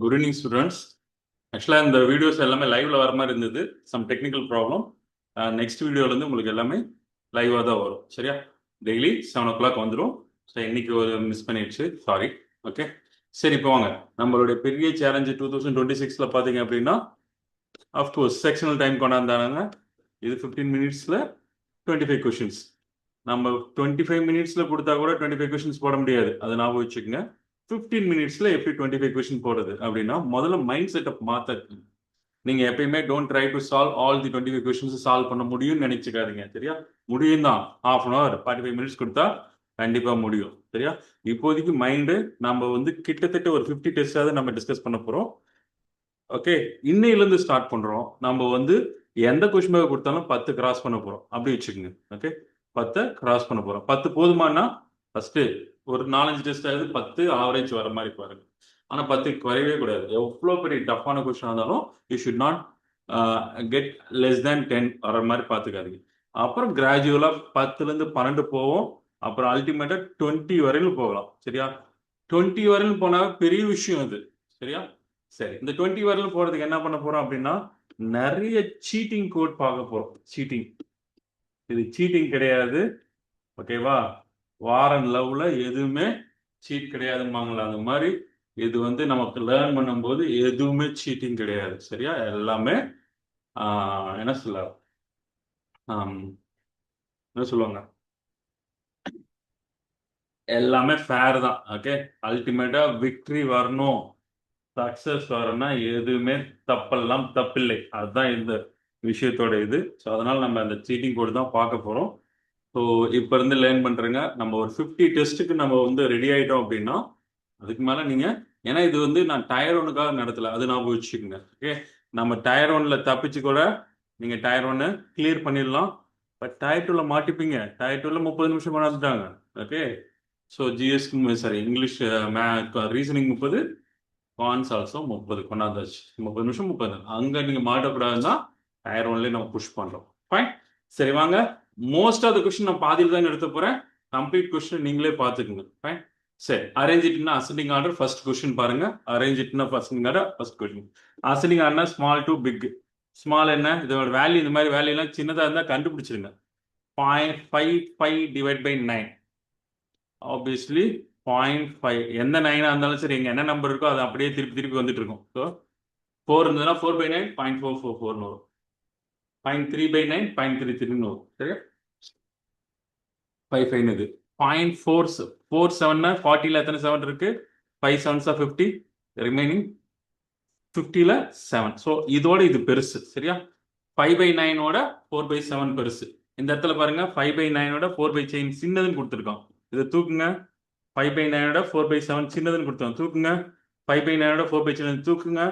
Good evening students. ஆக்சுவலாக இந்த videos எல்லாமே லைவ்ல வர மாதிரி இருந்தது. Some technical problem. நெக்ஸ்ட் வீடியோலேருந்து உங்களுக்கு எல்லாமே லைவாக தான் வரும். சரியா? டெய்லி 7 o'clock வந்துடும். ஸோ இன்னைக்கு ஒரு மிஸ் பண்ணிடுச்சு, சாரி. ஓகே, சரி. இப்போ வாங்க, நம்மளுடைய பெரிய சேலஞ்சு 2026 பார்த்தீங்க அப்படின்னா, அஃப்கோர்ஸ் செக்ஷனல் டைம் கொண்டாந்தாங்க. இது 15 minutesல 25 கொஷின்ஸ். நம்ம 25 minutesல கொடுத்தா கூட 25 கொஷின்ஸ் போட முடியாது, அதை ஞாபகம் வச்சுக்கோங்க. 15 minutesல எப்படி 25 கொஷின் போடுறது அப்படின்னா, முதல்ல மைண்ட் செட்டப் மாத்த. நீங்க எப்பயுமே don't try to solve all the 25 questions solve பண்ண முடியும்னு நினைச்சுக்காதீங்க. சரியா? முடியும் தான். half an hour 45 minutes கொடுத்தா கண்டிப்பா முடியும். சரியா? இப்போதைக்கு மைண்டு நம்ம வந்து கிட்டத்தட்ட ஒரு 50 டெஸ்டாவது நம்ம டிஸ்கஸ் பண்ண போறோம். ஓகே, இன்னையிலேருந்து ஸ்டார்ட் பண்றோம். நம்ம வந்து எந்த கொஸ்டின் பேப்பர் கொடுத்தாலும் 10 கிராஸ் பண்ண போறோம். அப்படி வச்சுக்கோங்க. ஓகே, 10 கிராஸ் பண்ண போறோம். 10 போதுமானா ஃபர்ஸ்ட் ஒரு 4-5 டெஸ்ட் ஆகுது 10 ஆவரேஜ் வர மாதிரி பாருங்க. ஆனா 10 குறையவே கூடாது. எவ்வளோ பெரிய டஃப்பான கொஸ்டின் இருந்தாலும் you should not get less than 10 வர மாதிரி பார்த்துக்காதீங்க. அப்புறம் கிராஜுவலா 10லேருந்து 12 போவோம். அப்புறம் அல்டிமேட்டா 20 வரையிலும் போகலாம். சரியா? 20 வரையிலும் போனா பெரிய விஷயம் அது. சரியா? சரி, இந்த 20 வரையிலும் போறதுக்கு என்ன பண்ண போறோம் அப்படின்னா, நிறைய சீட்டிங் கோட் பார்க்க போறோம். சீட்டிங், இது சீட்டிங் கிடையாது. ஓகேவா? வார் அண்ட் லவ்ல எதுவுமே சீட் கிடையாதுமாங்களா, அந்த மாதிரி இது வந்து நமக்கு லேர்ன் பண்ணும்போது எதுவுமே சீட்டிங் கிடையாது. சரியா? எல்லாமே என்ன சொல்ல என்ன சொல்லுவாங்க, எல்லாமே ஃபேர் தான். ஓகே, அல்டிமேட்டா விக்டரி வரணும், சக்சஸ் வரணும்னா எதுவுமே தப்பெல்லாம் தப்பில்லை. அதுதான் இந்த விஷயத்தோட இது. ஸோ அதனால நம்ம அந்த சீட்டிங் கோடு தான் பார்க்க போறோம். ஸோ இப்போ இருந்து லேர்ன் பண்றேங்க. நம்ம ஒரு 50 டெஸ்ட்டுக்கு நம்ம வந்து ரெடி ஆயிட்டோம் அப்படின்னா, அதுக்கு மேல நீங்க, ஏன்னா இது வந்து நான் டயர் 1க்காக நடத்தல, அது ஞாபகம் வச்சுக்கோங்க. ஓகே, நம்ம டயர் 1ல தப்பிச்சு கூட நீங்க டயர் 1 கிளியர் பண்ணிடலாம். பட் டயர் 2ல மாட்டிப்பீங்க. டயர் 2ல 30 நிமிஷம் கொண்டாந்துட்டாங்க. ஓகே, ஸோ ஜிஎஸ்க்கு சாரி இங்கிலீஷ் ரீசனிங் 30, கான்ஸ் ஆல்சோ 30 கொண்டாந்தாச்சு. 30 நிமிஷம் 30. அங்க நீங்க மாட்டக்கூடாதுன்னா டயர் 1லேயே நம்ம புஷ் பண்றோம். ஃபைன். சரி வாங்க, மோஸ்ட் ஆஃப் த கொஸ்டின் நான் பாதியில் தான் எடுத்து போறேன். கம்ப்ளீட் கொஸ்டின் நீங்களே பார்த்துக்குங்க. ஃபைன். சரி, அரேஞ்ச் இட்னா அசெண்டிங் ஆர்டர். ஃபர்ஸ்ட் கொஸ்டின் பாருங்க. அரேஞ்ச் இட்னா ascending order. First question ascending ஆர்டர்னா ஸ்மால் டு பிக். ஸ்மால் என்ன, இதோட வேல்யூ, இந்த மாதிரி வேல்யூ எல்லாம் சின்னதா இருந்தா கண்டுபிடிச்சிருங்க. 0.55 டிவைட் பை 9. ஆப்வியஸ்லி 0.5 எந்த 9 இருந்தாலும் சரி, இங்க என்ன நம்பர் இருக்கோ அது அப்படியே திருப்பி திருப்பி வந்துட்டு இருக்கும். ஸோ 4 இருந்ததுன்னா 4 by 9 0.444 வரும். 0.3 by 9 0.33 வரும். சரியா? 55 இது 0.47 40ல எத்தனை 7 இருக்கு? 5 7s 50, ரிமைனிங் 50ல 7. ஸோ இதோட இது பெருசு. சரியா? 5 by 9ஓட 4 by 7 பெருசு. இந்த இடத்துல பாருங்க, 5 by 9ஓட 4 by செயின் சின்னதுன்னு கொடுத்துருக்கோம். இதை தூக்குங்க. 5 by 9ஓட 4 by 7 சின்னதுன்னு கொடுத்தோம், தூக்குங்க. 5 by 9ஓட 4 by சின்னது தூக்குங்க.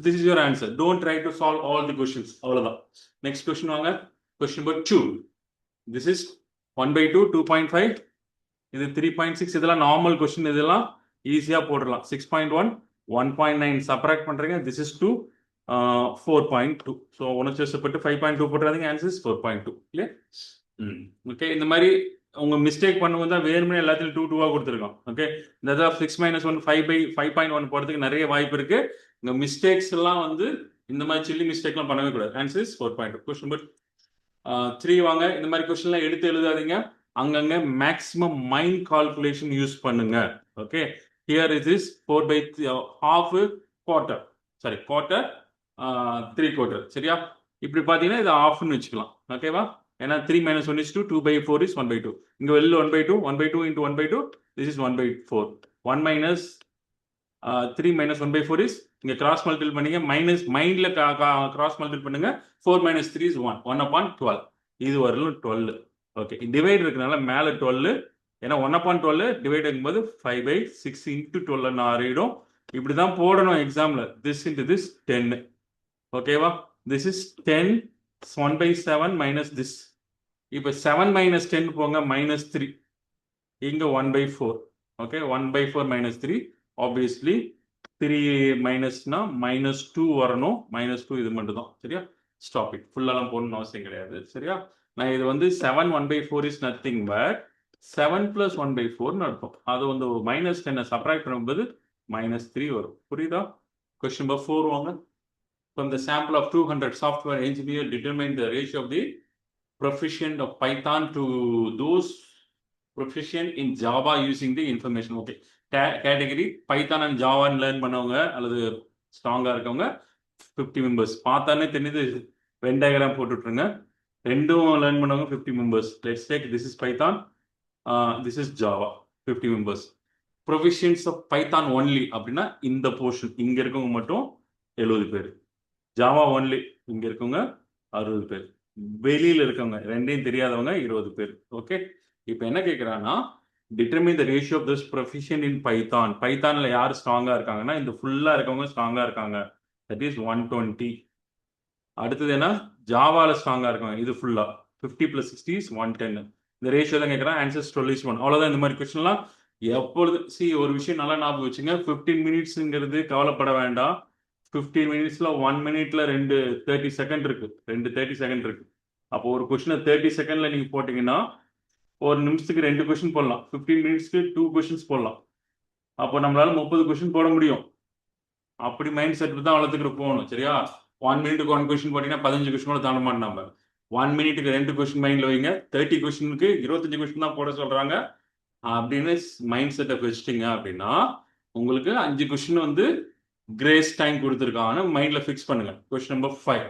This is your answer. Don't try to solve all the questions. அவ்வளவுதான். நெக்ஸ்ட் கொஸ்டின் வாங்க. Question number 2. This is 1 by 2, 2.5. இது 3.6. இதெல்லாம் நார்மல் கொஸ்டின், இதெல்லாம் ஈஸியா போடலாம். 6.1, 1.9 சப்ராக்ட் பண்றீங்க. This is 2, 4.2. ஸோ உணர்ச்சிவசப்பட்டு 5.2 போட்டுறாதீங்க. ஆன்சர் 4.2. இல்லையா? ஓகே, இந்த மாதிரி உங்க மிஸ்டேக் பண்ணும்போது தான் வேணுமே எல்லாத்தையும் 2 2 கொடுத்துருக்கோம். ஓகே, இந்த 6 - 1 5 by 5.1 போறதுக்கு நிறைய வாய்ப்பு இருக்கு. இந்த மிஸ்டேக்ஸ் எல்லாம் வந்து இந்த மாதிரி சில்லி மிஸ்டேக்லாம் பண்ணவே கூடாது. ஆன்சர் 4.2. கொஸ்டின் நம்பர் 3 வாங்க. இந்த மாதிரி கொஸ்டின்லாம் எடுத்து எழுதாதீங்க. அங்கங்க மேக்ஸிமம் மைண்ட் கால்குலேஷன் யூஸ் பண்ணுங்க. Okay, here it is 4 by half, quarter, sorry quarter, 3/4. சரியா? இப்படி பார்த்தீங்கன்னா இது ஆஃப்னு வச்சுக்கலாம். ஓகேவா? ஏன்னா 3 - 1 is 2, 2 by 4 is 1 by 2. இங்க வெளில 1 by 2, 1 by 2 into 1 by 2, this is 1 by 4. 1 minus 3 minus 1 by 4 is, இங்க கிராஸ் மல்டிபிள் பண்ணீங்க, மைனஸ் மைண்ட்ல கிராஸ் மல்டிபிள் பண்ணுங்க. 4 minus 3 is 1, 1 upon 12. இது வரலும் 12. ஓகே, டிவைட் இருக்கனால மேல 12, ஏன்னா 1 upon 12 டிவைட் ஆகும்போது 5 by 6 into 12 ஆறிடும். இப்படிதான் போடணும் எக்ஸாம்ல. this into this 10. ஓகேவா? this is 10, 1 by 7 minus this. இப்போ 7 minus 10 போங்க, minus 3. இங்க 1 by 4. Okay, 1 by 4 minus 3. Obviously 3 மைனஸ்னா -2 வரணும். -2 இது மட்டும் தான். சரியா? Stop it. ஃபுல்லாலாம் போடணும்னு அவசியம் கிடையாது. சரியா? நான் இது வந்து 7 1 by 4 is nothing but 7 plus 1 by 4 அர்த்தம். அது வந்து -10 சப்ராக்ட் பண்ணும்போது -3 வரும். புரியுதா? Question number 4 வாங்க. From the sample of 200 software engineer determine the ratio of the proficient of Python to those proficient in Java using the information. Okay. Category Python and Java learn பண்ணவங்க அல்லது ஸ்ட்ராங்கா இருக்கவங்க 50 members. பார்த்தானே தெரியுது Venn diagram போட்டுட்டுருங்க. ரெண்டும் learn பண்ணவங்க 50 members. Let's take this is Python, this is Java, 50 members. Proficients of Python only அப்படின்னா இந்த portion இங்க இருக்கவங்க மட்டும் 70 பேர். ஜாவா ஒன்லி இங்க இருக்கவங்க 60 பேர். வெளியில இருக்கவங்க ரெண்டையும் தெரியாதவங்க 20 பேர். ஓகே, இப்போ என்ன கேட்குறான்னா determine the ratio of this proficient in Python. பைத்தான்ல யார் ஸ்ட்ராங்கா இருக்காங்கன்னா இந்த ஃபுல்லா இருக்கவங்க ஸ்ட்ராங்கா இருக்காங்க. That is 120. அடுத்தது என்ன, ஜாவால ஸ்ட்ராங்கா இருக்காங்க. இது ஃபுல்லா 50 + 60 is 110. இந்த ரேஷியோ தான் கேட்குறேன். ஆன்சர் 12:1. அவ்வளோதான். இந்த மாதிரி கொஸ்டின்லாம் எப்பொழுது ஒரு விஷயம் நல்லா ஞாபகம் வச்சுங்க. 15 மினிட்ஸுங்கிறது கவலைப்பட வேண்டாம். 15 மினிட்ஸ்ல 1 மினிட்ல 30 செகண்ட் இருக்கு. 30 செகண்ட் இருக்கு. அப்போ ஒரு கொஸ்டினை 30 செகண்ட்ல நீங்க போட்டீங்கன்னா ஒரு நிமிஷத்துக்கு 2 கொஸ்டின் போடலாம். 15 மினிட்ஸ்க்கு 2 கொஸ்டின்ஸ் போடலாம். அப்போ நம்மளால 30 கொஸ்டின் போட முடியும். அப்படி மைண்ட் செட் தான் வளர்த்துக்கிட்டு போகணும். சரியா? 1 மினிட்டுக்கு 1 கொஸ்டின் போட்டீங்கன்னா 15 கொஸ்டின் கூட தாண்ட மாட்டோம். நம்ம 1 மினிட்டுக்கு 2 கொஸ்டின் மைண்ட்ல வைங்க. 30 கொஸ்டினுக்கு 25 கொஸ்டின் தான் போட சொல்றாங்க அப்படின்னு மைண்ட் செட்டை வச்சிட்டீங்க அப்படின்னா உங்களுக்கு 5 கொஸ்டின் வந்து கிரேஸ் டைம் கொடுத்துருக்காங்க. மைண்ட்ல ஃபிக்ஸ் பண்ணுங்க. Question number 5.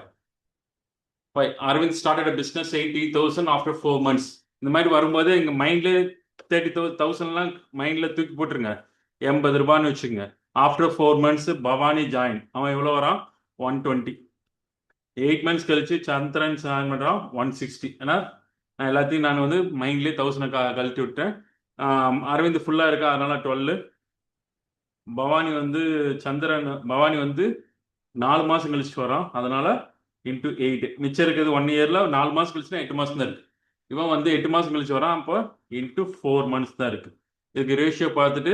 Aravind started a business 80,000 after 4 months. இந்த மாதிரி வரும்போது எங்க மைண்ட்ல 30,000 மைண்ட்ல தூக்கி போட்டுருங்க. 80 ரூபான்னு வச்சுங்க. After 4 months Bhavani join. அவன் எவ்வளோ வரான்? 120. 8 months கழிச்சு சந்திரன் ஜாயின் பண்றான் 160. ஏன்னா எல்லாத்தையும் நான் வந்து மைண்ட்லேயே 1000 கழட்டி விட்டேன். அரவிந்த் ஃபுல்லா இருக்கா, அதனால 12. பவானி வந்து பவானி வந்து 4 மாசம் கழிச்சுட்டு வரான், அதனால இன்டூ 8. மிச்சம் இருக்கிறது 1 இயர்ல 4 மாசம் கழிச்சுன்னா 8 மாசம் தான் இருக்கு. இவன் வந்து 8 மாசம் கழிச்சு வரான், அப்போ இன்டூ 4 months தான் இருக்கு. இதுக்கு ரேஷியோ பார்த்துட்டு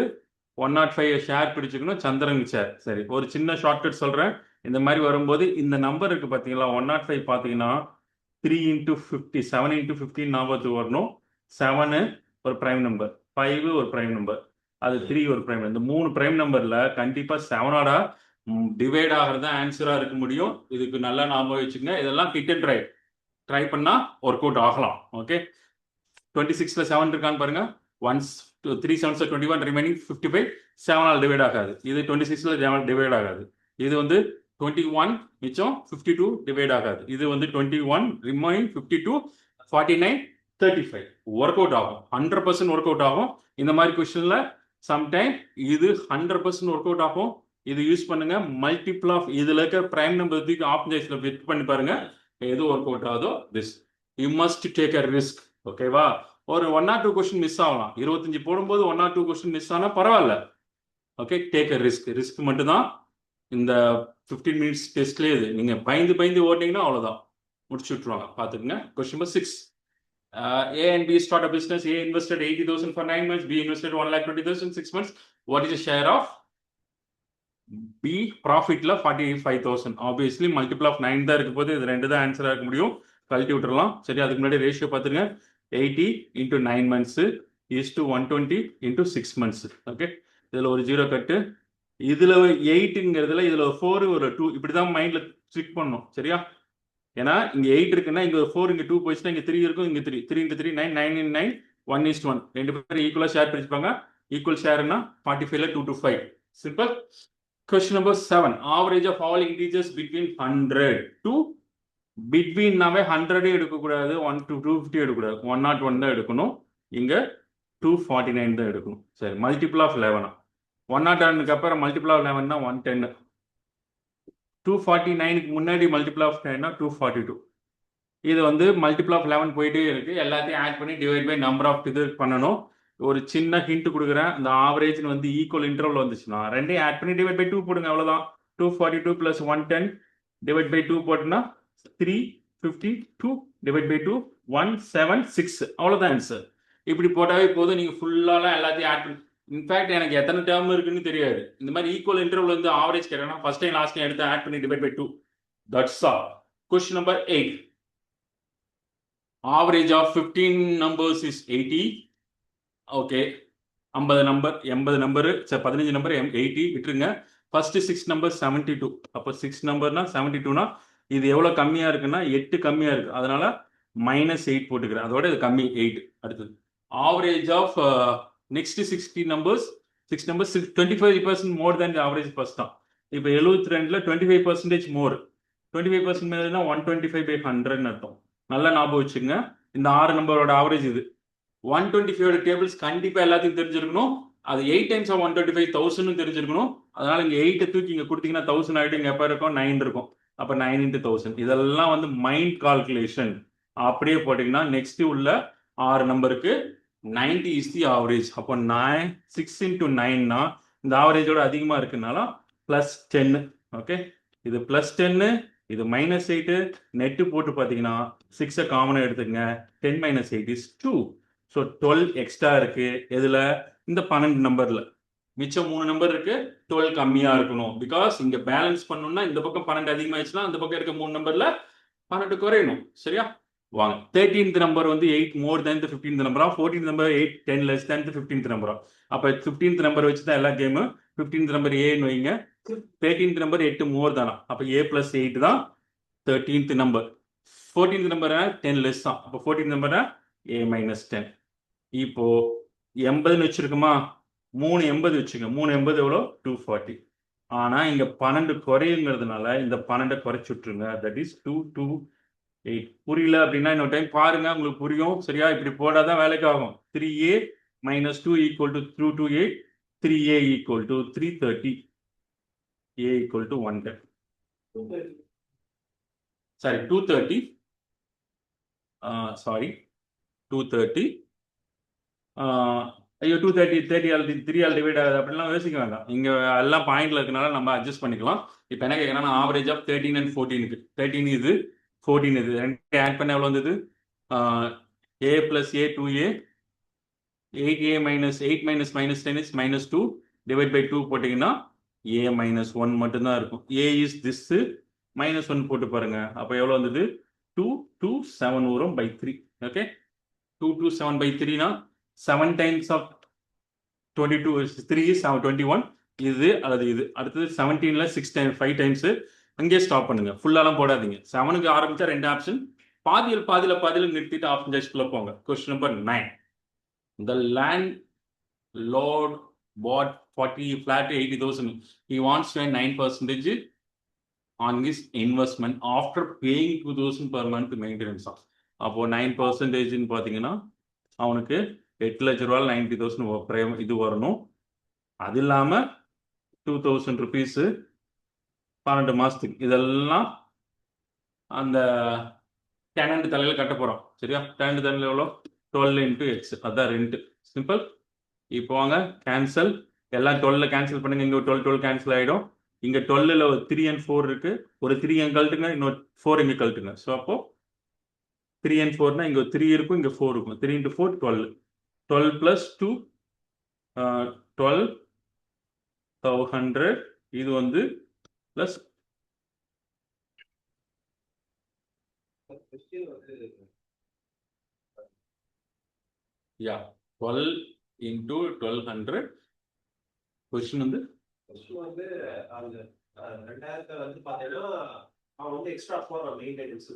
105 ஷேர் பிடிச்சிக்கணும். சந்திரன் ஷேர். சரி, ஒரு சின்ன ஷார்ட்கட் சொல்றேன். இந்த மாதிரி வரும்போது இந்த நம்பர் இருக்கு பார்த்தீங்களா, 105 பார்த்தீங்கன்னா 3 × 50, 7 × 15 ஞாபகத்துக்கு வரணும். 7 ஒரு பிரைம் நம்பர், 5 ஒரு பிரைம் நம்பர், அது 3 ஒரு பிரைம். இந்த 3 பிரைம் நம்பர்ல கண்டிப்பா 7 டிவைட் ஆகிறதா ஆன்சரா இருக்க முடியும். இதுக்கு நல்லா ஞாபகம் வச்சுக்கோங்க. இதெல்லாம் கிட் அண்ட் ட்ரை பண்ணா ஒர்க் அவுட் ஆகலாம். ஓகே, 26ல 7 இருக்கான்னு பாருங்க. 3 7s 21, ரிமைனிங் 55. 7 டிவைட் ஆகாது. இது 26ல டிவைட் ஆகாது. இது வந்து 21 மிச்சம் 52 டிவைட் ஆகாது. இது வந்து 21 ரிமைனிங் 52 49 35. ஒர்க் அவுட் ஆகும். 100% ஒர்க் அவுட் ஆகும். இந்த மாதிரி கொஸ்டின்ல சம்டைம் இது 100% ஒர்க் அவுட் ஆகும். இது யூஸ் பண்ணுங்க. மல்டிபிள் ஆஃப் இதுல இருக்க பிரைம் நம்பர் தூக்கி ஆப்ஜெக்ட்ஸ்ல ஃபிட் பண்ணி பாருங்க. எது ஒர்க் அவுட் ஆகுதோ this. You must take a risk. ஓகேவா? ஒரு 1 or 2 கொஸ்டின் மிஸ் ஆகலாம். 25 போடும்போது 1 or 2 கொஸ்டின் மிஸ் ஆனா பரவாயில்ல. Okay, take a risk. Risk மட்டும் தான் இந்த 15 மினிட்ஸ் டெஸ்ட்லேயே. இது நீங்க பயந்து ஓட்டிங்கன்னா அவ்வளவுதான், முடிச்சு விட்டுருவாங்க. பாத்துக்கங்க. Question number 6. A and B start a business. A invested 80,000 for 9 months. B invested 1,20,000 6 months. What is the share of B? ப்ராஃபிட்ல 45,000. ஆப்வியஸ்லி மல்டிபிள் ஆஃப் 9 தான் இருக்க போது. இது 2 தான் ஆன்சரா இருக்க முடியும். கழட்டி விட்டுறலாம். சரி, அதுக்கு முன்னாடி ரேஷியோ பார்த்துருங்க. 80 × 9 months is to 120 × 6 months. Okay, இதுல ஒரு 0 கட்டு. இதுல 8ங்கிறதுல இதுல ஒரு 4 ஒரு 2 இப்படிதான் மைண்ட்ல ட்ரிக் பண்ணும். சரியா? ஏன்னா இங்க 8 இருக்குன்னா இங்க ஒரு 4, இங்க 2 போயிடுச்சுன்னா இங்க 3 இருக்கும். இங்க 3 3 × 3 9 9 × 9 1:1. 2 பேரும் ஈக்குவலா ஷேர் பிரிச்சுப்பாங்க. ஈக்குவல் ஷேர்னா 45ல 2 to 5. Simple. Question number 7. Average of all integers between 100 to பிட்வீன்னாவே 100 எடுக்கக்கூடாது, 1 to 250 எடுக்கக்கூடாது. 101 தான் எடுக்கணும். இங்க 249 தான் எடுக்கணும். சரி, மல்டிபிள் ஆஃப் 11. 101க்கு அப்புறம் மல்டிபிள் ஆஃப் 11 110. 249க்கு முன்னாடி மல்டிபிள் ஆஃப் 10 242. இது வந்து மல்டிபிள் ஆஃப் 11 போயிட்டே இருக்கு. எல்லாத்தையும் ஆட் பண்ணி டிவைட் பை நம்பர் ஆஃப் இது பண்ணணும். ஒரு சின்ன ஹிண்ட் கொடுக்குறேன். இந்த ஆவரேஜ் வந்து ஈக்குவல் இன்டர்வல் வந்துச்சுன்னா ரெண்டையும் ஆட் பண்ணி டிவைட் பை 2 போடுங்க. அவ்வளவுதான். 242 + 110 டிவைட் பை 2 போட்டுனா 352 டிவைட் பை 2 176. அவ்வளவுதான் ஆன்சர். இப்படி போட்டாவே போதும். நீங்க ஃபுல்லாலாம் எல்லாத்தையும் ஆட் பண்ணி, இன்ஃபேக்ட் எனக்கு எத்தனை டேர்ம் இருக்குன்னு தெரியாது. இந்த மாதிரி ஈக்குவல் இன்டர்வல் வந்து ஆவரேஜ் கேட்டா ஃபர்ஸ்ட் டைம் லாஸ்ட் டைம் எடுத்து ஆட் பண்ணி divide by 2. That's all. Question number 8. Average of 15 numbers is 80. Okay, 50 number 80 number 15 number 80 விட்டுருங்க. First 6 number 72. அப்போ 6 நம்பர்னா 72னா இது எவ்வளோ கம்மியாக இருக்குன்னா 8 கம்மியாக இருக்கு, அதனால -8 போட்டுக்கிறேன். அதோட இது கம்மி 8. அடுத்தது average of next 60 numbers 6 numbers 25% more than the average first தான். இப்போ 72ல 25% மோர். 25% மேலேனா 125/100ன்னு அர்த்தம். நல்லா ஞாபகம் வச்சுங்க. இந்த 6 நம்பரோட ஆவரேஜ் இது. 125 டேபிள்ஸ் கண்டிப்பாக எல்லாத்தையும் தெரிஞ்சிருக்கணும். அது 8 டைம்ஸ் ஆஃப் 125,000 தெரிஞ்சிருக்கணும். அதனால இங்கே 8 தூக்கி இங்கே கொடுத்தீங்கன்னா 1000 ஆகிட்டு இங்கே எப்போ இருக்கும் 9 இருக்கும். அப்போ 9 × 1000 இதெல்லாம் வந்து மைண்ட் கால்குலேஷன். அப்படியே போட்டிங்கன்னா நெக்ஸ்ட் உள்ள 6 நம்பருக்கு 90 இஸ் தி ஆவரேஜ். அப்போ 6 × 9னா இந்த ஆவரேஜோட அதிகமாக இருக்குனால +10. ஓகே, இது +10, இது -8. நெட்டு போட்டு பார்த்தீங்கன்னா 6 காமனாக எடுத்துக்கங்க. 10 - 8 is 2. ஸோ 12 எக்ஸ்ட்ரா இருக்கு. எதுல? இந்த 12 நம்பர்ல. மிச்சம் 3 நம்பர் இருக்கு. 12 கம்மியா இருக்கணும். பிகாஸ் இங்க பேலன்ஸ் பண்ணணும்னா இந்த பக்கம் 12 அதிகமாயிடுச்சுன்னா அந்த பக்கம் இருக்க 3 நம்பர்ல 12 குறையணும். சரியா? வாங்க. 13th நம்பர் வந்து 8 மோர் தேன் தி 15th நம்பரா, 14th நம்பர் 8 10 லெஸ் தேன் தி 15th நம்பரா. அப்ப 15th நம்பர் வச்சு தான் எல்லா கேமு. 15th நம்பர் ஏன்னு வைங்க. 13th நம்பர் 8 மோர் தானா, அப்ப a + 8 தான் 13th number. 14th number 10 less தான், அப்ப 14th நம்பர் a - 10. இப்போ 80ன்னு வச்சிருக்குமா, 380 வச்சுங்க. 380 எவ்வளோ? 240. ஆனா இங்க 12 குறையுங்கிறதுனால இந்த 12 குறைச்சு விட்டுருங்க. That is 228. புரியல அப்படின்னா இன்னொரு டைம் பாருங்க, உங்களுக்கு புரியும். சரியா? இப்படி போடாதான் வேலைக்கு ஆகும். 3a - 2 = 228. 3a = 330. a = 110. Sorry 230. Sorry 230. ஐயோ 230 30 ஆல் 3 ஆல் டிவைட் ஆகுது அப்படிலாம் யோசிக்க வேண்டாம். இங்கே எல்லாம் பாயிண்ட்ல இருக்கனால நம்ம அட்ஜஸ்ட் பண்ணிக்கலாம். இப்போ என்ன கேட்குறேன்னா ஆவரேஜ் ஆஃப் 13 and 14க்கு 13 இது 14 இது ரெண்டு ஆட் பண்ண எவ்வளோ வந்தது? a + a 2a 8a - 8 - -10 is -2 divide by 2 போட்டிங்கன்னா a - 1 மட்டும்தான் இருக்கும். a இஸ் திஸ் -1 போட்டு பாருங்க. அப்போ எவ்வளோ வந்தது? 227 வரும் பை 3. ஓகே, 227/3னா 7 டைம்ஸ் ஆஃப் 22 is 3 is 21. இது அல்லது இது. அடுத்தது 17ல 6 டைம் 5 டைம்ஸ். அங்கேயே ஸ்டாப் பண்ணுங்க, ஃபுல்லாலாம் போடாதீங்க. 7க்கு ஆரம்பிச்சா 2 ஆப்ஷன், பாதியில் நிறுத்திட்டு ஆப்ஷன் சாய்ஸ்க்குள்ள போங்க. Question number 9. The landlord bought 40 flat 80,000. He wants to earn 9% on his investment after paying 2,000 per month maintenance. அப்போ 9%ன்னு பார்த்தீங்கன்னா அவனுக்கு 8 லட்ச ரூபாய் 90,000 இது வரணும். அது இல்லாமல் 2,000 ருபீஸு 12 மாதத்துக்கு. இதெல்லாம் அந்த டெனண்ட் தலையில் கட்ட போகிறோம். சரியா? டெனண்ட் தலையில் எவ்வளோ? 12 × x. அதுதான் ரெண்ட். சிம்பிள். இப்போ வாங்க கேன்சல். எல்லாம் 12ல் கேன்சல் பண்ணுங்க. இங்கே 12 கேன்சல் ஆகிடும். இங்கே 12ல் 3 and 4 இருக்கு. ஒரு 3 எங்கே கழட்டுங்க, இன்னொரு 4 இங்கே கழட்டுங்க. ஸோ அப்போ 3 and 4னா இங்கே 3 இருக்கும், இங்கே 4 இருக்கும். 3 × 4 12. 12 + 2 12,100. இது வந்து ப்ளஸ் யா 12 × 1200. கொஸ்டின் வந்து அந்த 2000 வந்து பாத்தீங்கன்னா அவன் வந்து எக்ஸ்ட்ரா போறான் மெயின்டெனன்ஸ்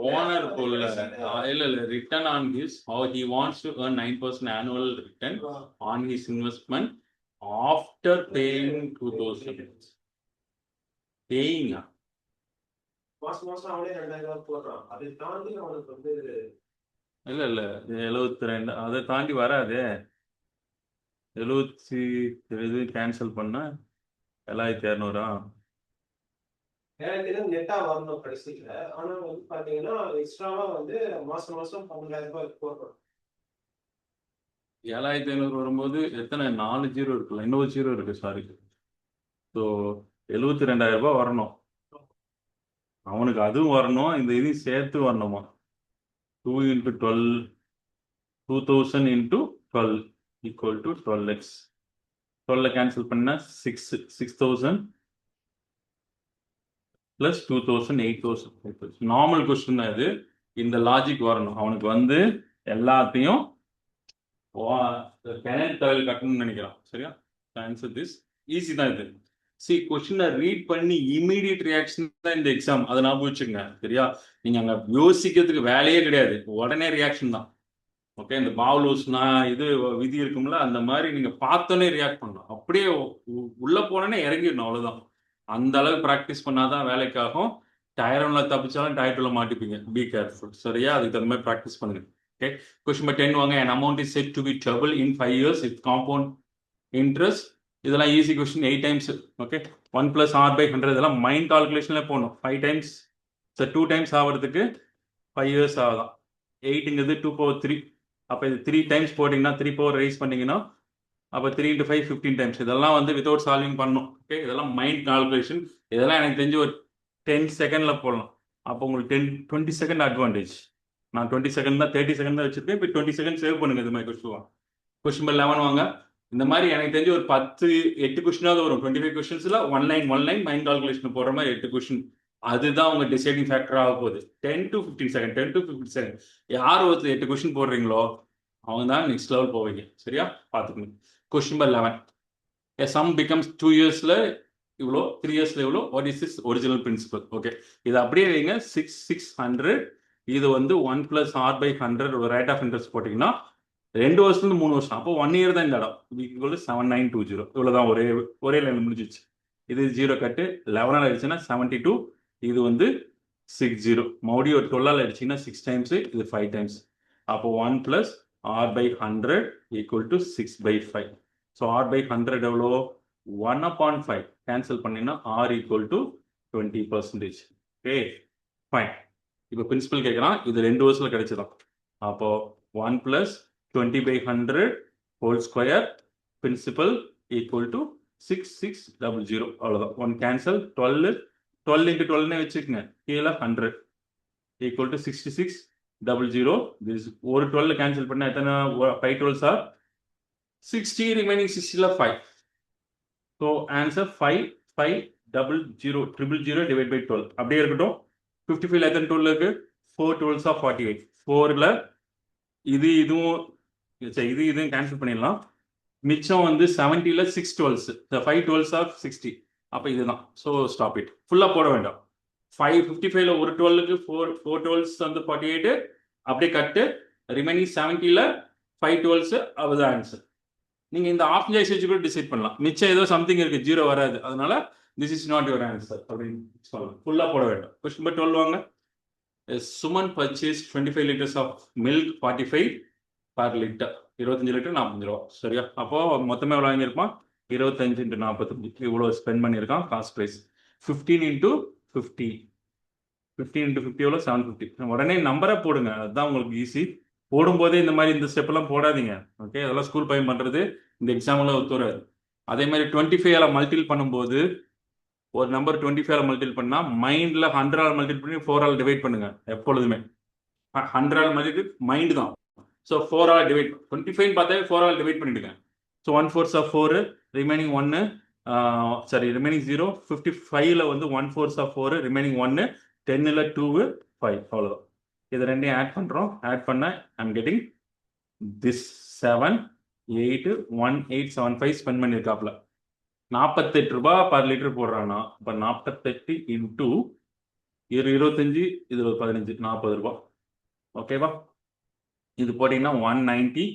ஓனர் போல இல்ல return on his how he wants to earn 9% annual return on his investment after paying 2,000. paying மாசம் அவனே 2000 போடுறான். அதை தாண்டி அவனுக்கு வந்து இல்ல 72 அதை தாண்டி வராது. 70 கேன்சல் பண்ணா 7,200. நெட்டா வரணும் கடைசியில. ஆனா வந்து பாத்தீங்கன்னா எக்ஸ்ட்ராவா வந்து மாசம் 12,000 ரூபாய் போடுறோம். 7,500 வரும்போது எத்தனை 4 ஜீரோ இருக்குல்ல, இன்னொரு ஜீரோ இருக்கு. சாரி. ஸோ 72,000 ரூபாய் வரணும் அவனுக்கு. அதுவும் வரணும், இந்த இதையும் சேர்த்து வரணுமா. 2 × 12 2000 × 12 = 12x. 12 கேன்சல் பண்ணா 6,000 + 2,000 8,000. நார்மல் கொஸ்டின் தான் இது. இந்த லாஜிக் வரணும் அவனுக்கு. வந்து எல்லாத்தையும் டெனண்ட் தலையில் கட்டணும்னு நினைக்கிறான். சரியா? ஆன்சர் திஸ் ஈஸி தான் இது. சி கொஸ்டினை ரீட் பண்ணி இமீடியட் ரியாக்ஷன் தான் இந்த எக்ஸாம், அதை ஞாபகம் வச்சுங்க. சரியா? நீங்க அங்க யோசிக்கிறதுக்கு வேலையே கிடையாது, உடனே ரியாக்ஷன் தான். ஓகே, இந்த பாவ்லோஸ்னா இது விதி இருக்கும்ல, அந்த மாதிரி நீங்க பார்த்தோன்னே ரியாக்ட் பண்ணணும். அப்படியே உள்ள போனோன்னே இறங்கிடணும், அவ்வளவுதான். அந்த அளவுக்கு ப்ராக்டிஸ் பண்ணாதான் வேலைக்கு ஆகும். டயர் ஒன்ல தப்பிச்சாலும் டயர் டூல மாட்டிப்பீங்க. Be careful. சரியா? அதுக்கு தகுந்த மாதிரி ப்ராக்டிஸ் பண்ணுங்க. ஓகே, கொஸ்டின் நம்பர் 10 வாங்க. an amount is said to be double in 5 years if compound interest. இதெல்லாம் easy question. 8 times. Okay, 1 plus r by 100 இதெல்லாம் மைண்ட் கால்குலேஷன்ல போகணும். 5 டைம்ஸ் 2 டைம்ஸ் ஆகிறதுக்கு 5 இயர்ஸ் ஆகுதான். 8ங்கிறது 2 power 3. அப்போ இது 3 டைம்ஸ் போட்டிங்கன்னா 3 power ரைஸ் பண்ணீங்கன்னா அப்போ 3 into 5 15 டைம்ஸ். இதெல்லாம் வந்து வித்தவுட் சால்விங் பண்ணணும். ஓகே, இதெல்லாம் மைண்ட் கால்குலேஷன். இதெல்லாம் எனக்கு தெரிஞ்சு ஒரு 10 செகண்ட்ல போடலாம். அப்போ உங்களுக்கு 20 செகண்ட் அட்வான்டேஜ். நான் 20 செகண்ட் தான் 30 செகண்ட் தான் வச்சிருக்கேன். இப்போ 20 செகண்ட் சேவ் பண்ணுங்க. இது மாதிரி கொஸ்டின் கொஸ்டின் நம்பர் 11 வாங்க. இந்த மாதிரி எனக்கு தெரிஞ்சு ஒரு 8 கொஸ்டினாவது வரும். 25 கொஸ்டின்ஸ்ல ஒன் லைன் மைண்ட் கால்குலேஷன் போடுற மாதிரி 8 கொஸ்டின். அதுதான் உங்க டிசைடிங் ஃபேக்டர் ஆக போகுது. 10 to 15 செகண்ட் 10 to 15 செகண்ட் யார் ஒருத்தர் 8 கொஸ்டின் போடுறீங்களோ அவங்க தான் நெக்ஸ்ட் லெவல் போவீங்க. சரியா? பார்த்துக்கணும். Question number 11. A sum becomes 2 இயர்ஸ்ல இவ்வளோ, 3 இயர்ஸ்ல இவ்வளோ. What is this original principal? Okay, இது அப்படியே வைங்க. 600 இது வந்து 1 plus r by 100 ஒரு ரேட் ஆஃப் இன்ட்ரெஸ்ட் போட்டிங்கன்னா 2 வருஷத்துல 3 வருஷம். அப்போ 1 இயர் தான் இந்த இடம். 7920 இவ்வளோதான். ஒரே லைன் முடிஞ்சிச்சு. இது 0 கட்டு 11 ஆயிடுச்சுன்னா 72. இது வந்து 60. மறுபடியும் ஒரு 12 ஆயிடுச்சுன்னா 6 டைம்ஸ். இது 5 டைம்ஸ். அப்போ 1 plus r by 100 equal to 6 by 5. So r by 100 எவ்வளோ? 1/5 கேன்சல் பண்ணினா r equal to 20%. Okay, fine. இப்போ பிரின்சிபல் கேட்குறான். இது 2 வருஷத்துல கிடைச்சிடும். அப்போ 1 plus 20 by 100 whole square principal equal to 6600. அவ்வளோதான். 1 கேன்சல். 12 into 12 வச்சுக்கோங்க. கீழே 100 equal to 6600. this ஒரு 12 கேன்சல் பண்ணா எத்தனை? 5 12s are 60. remaining 60ல 5. ஸோ ஆன்சர் 5500 டிவைட் பை 12 அப்படியே இருக்கட்டும். 55 எத்தனை 12 இருக்கு? 4 12s are 48. 4ல இதுவும் கேன்சல் பண்ணிடலாம். மிச்சம் வந்து 70ல 6 12s. 5 12s are 60. அப்போ இதுதான். So stop it. ஃபுல்லாக போட வேண்டாம். 555ல ஒரு 12க்கு 4 12s வந்து 48 அப்படியே கட்டு. ரிமைனிங் 70ல 5 12s அதுதான் ஆன்சர். நீங்க இந்த ஆஃப் சாய்ஸ் வச்சு கூட டிசைட் பண்ணலாம். மிச்சம் ஏதோ சம்திங் இருக்கு, 0 வராது. அதனால this is not your answer அப்படின்னு சொல்லலாம். ஃபுல்லா போட வேண்டாம். கொஸ்டின் நம்பர் 12 வாங்க. Suman purchase 25 liters of milk 45 per liter. 25 litre 45 ரூபா. சரியா? அப்போ மொத்தமே எவ்வளோ வாங்கியிருப்பான்? 25 into 45 இவ்வளோ ஸ்பெண்ட் பண்ணியிருக்கான். Cost price 15 into 50. 15 into 50 எவ்வளோ? 750. உடனே நம்பரை போடுங்க, அதுதான் உங்களுக்கு ஈஸி. போடும்போதே இந்த மாதிரி இந்த ஸ்டெப் எல்லாம் போடாதீங்க. ஓகே, அதெல்லாம் ஸ்கூல் பையன் பண்றது இந்த எக்ஸாம்ல ஒத்துறாது. அதே மாதிரி 25 மல்டிபிள் பண்ணும்போது ஒரு நம்பர் 25 மல்டிபிள் பண்ணா மைண்ட்ல 100 மல்டிபிள் பண்ணி 4 டிவைட் பண்ணுங்க. எப்பொழுதுமே 100 மல்டிபிள் மைண்ட் தான். ஸோ 4 டிவைட் 25 பார்த்தாவே 4 டிவைட் பண்ணிடுங்க. So 1 4s are 4. Remaining 1 remaining 0. 55ல வந்து 1 4s are 4. ரிமைனிங் 1. 10ல 2 5. அவ்வளோதான். இது ரெண்டையும் ஆட் பண்றோம். ஆட் பண்ண ஐம் கெட்டிங் திஸ் 7 8 1875 ஸ்பெண்ட் பண்ணியிருக்காப்ல. 48 ரூபாய் பர் லிட்டர் போடுறான்னா இப்போ 48 இன்டூ 25 இது 15 40 ரூபாய். ஓகேவா? இது போட்டீங்கன்னா 190.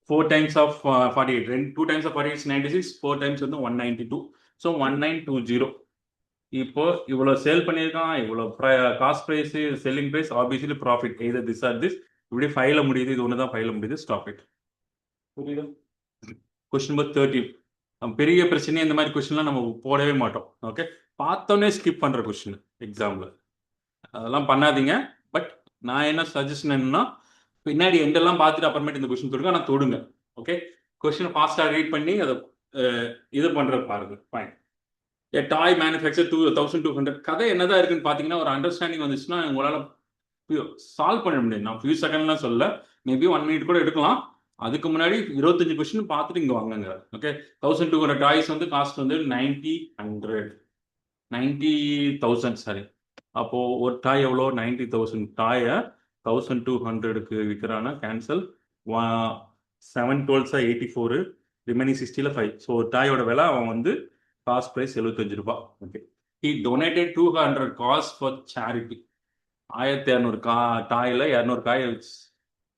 4 times of 48 2 times of 48 96. 4 times வந்து 192. ஸோ 1920. இப்போ இவ்வளோ சேல் பண்ணியிருக்கான், இவ்வளோ cost price, selling price, obviously profit. Either this or this. இப்படி ஃபைல முடியுது. இது ஒன்று தான் ஃபைல முடியுது. Stop it. புரியுதா? Question number 13. பெரிய பிரச்சனையே இந்த மாதிரி கொஸ்டின்லாம் நம்ம போடவே மாட்டோம். ஓகே, பார்த்தோன்னே ஸ்கிப் பண்ணுற கொஸ்டின் எக்ஸாமில் அதெல்லாம் பண்ணாதீங்க. பட் நான் என்ன சஜஷன் என்னன்னா, பின்னாடி எண்டெல்லாம் பார்த்துட்டு அப்புறமேட்டு இந்த கொஸ்டின் தொடுங்க. ஆனால் தொடுங்க. ஓகே, கொஸ்டினை ஃபாஸ்ட்டாக ரீட் பண்ணி அதை இது பண்ணுறது பாருங்க. ஃபைன். A toy manufactured 1200. கதை என்னதான் இருக்குன்னு பார்த்தீங்கன்னா ஒரு அண்டர்ஸ்டாண்டிங் வந்துச்சுன்னா உங்களால் சால்வ் பண்ண முடியும். நான் ஃபியூ செகண்ட்லாம் சொல்ல, மேபி 1 minute கூட எடுக்கலாம். அதுக்கு முன்னாடி 25 கொஸ்டின் பார்த்துட்டு இங்கே வாங்குங்க. ஓகே, 1200 டாய்ஸ் வந்து காஸ்ட் வந்து 90,000. சாரி, அப்போ ஒரு டாய் எவ்வளோ? 90,000. டாயை 1200க்கு விற்கிறான்னா கேன்சல். 7 12s 84. ரிமைனிங் 60ல 5. ஸோ ஒரு டாயோட விலை அவன் வந்து காஸ்ட் ப்ரைஸ் 75 ரூபாய். Okay. He donated 200 cause for charity. 1200 toil 200 காயை வச்சு